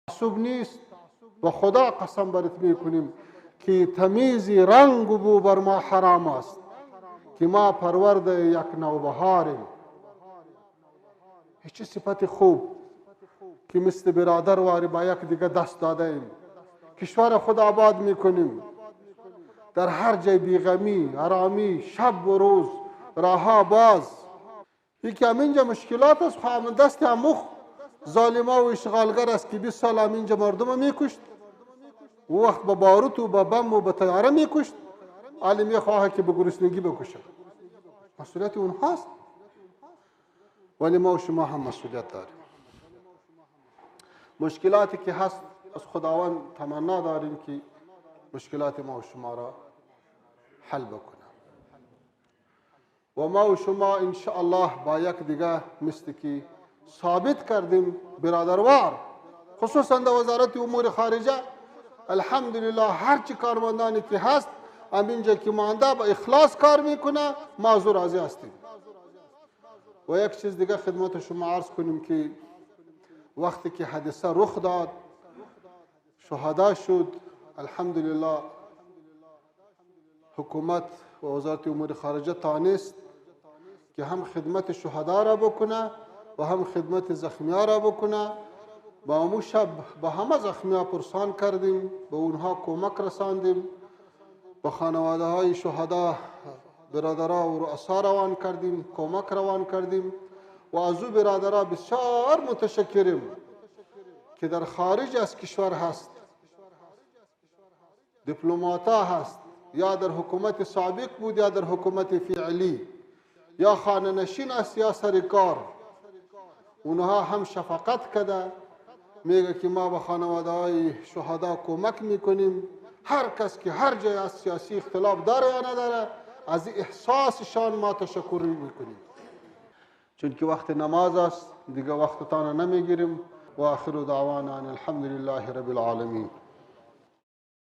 تعصب نیست و خدا قسم برات میکنیم که تمیز رنگ و بو بر ما حرام است، که ما پرورد یک نوبهاریم. هیچ صفت خوب که مثل برادر واری با یک دیگه دست داده ایم، کشور خود آباد میکنیم، در هر جای بیغمی، آرامی، شب و روز، راه باز. یکی همینجا مشکلات است، خواهم دست اموخ ظالما و اشغالگر است که 20 سال همینجا مردم میکشت، و وقت با باروت و با بم و با طیاره میکشت، حالی میخواه که به گرسنگی بکشه. مسئولیت اونهاست، ولی ما و شما هم مسئولیت داریم. مشکلاتی که هست از خداوند تمنا داریم که مشکلات ما و شما را حل بکنه، و ما و شما ان شاء الله با یک دیگه مثل که ثابت کردیم برادروار، خصوصا در وزارت امور خارجه الحمدلله هر چی کارمندانی که هست همینجا که مانده با اخلاص کار میکنه، ما از او راضی هستیم. و یک چیز دیگه خدمت شما عرض کنیم که وقتی که حادثه رخ داد، شهدا شد، الحمدلله حکومت و وزارت امور خارجه تانست که هم خدمت شهدا را بکنه و هم خدمت زخمیان را بکنه. با امو شب با همه زخمیان پرسان کردیم، به اونها کمک رساندیم، به خانواده های شهدا برادرها و رؤسا روان کردیم، کمک روان کردیم. و از او برادرها بسیار متشکریم که در خارج از کشور هست، دیپلماتا هست، یا در حکومت سابق بود یا در حکومت فعلی، یا خانه نشین است یا سرکار، اونها هم شفقت کرده، میگه که ما به خانواده های شهدا کمک میکنیم. هر کس که هر جای از سیاسی اختلاف داره یا نداره، از احساسشان ما تشکر میکنیم. چون که وقت نماز است، دیگه وقت تانا نمیگیریم. و آخر دعوانا الحمد لله رب العالمین.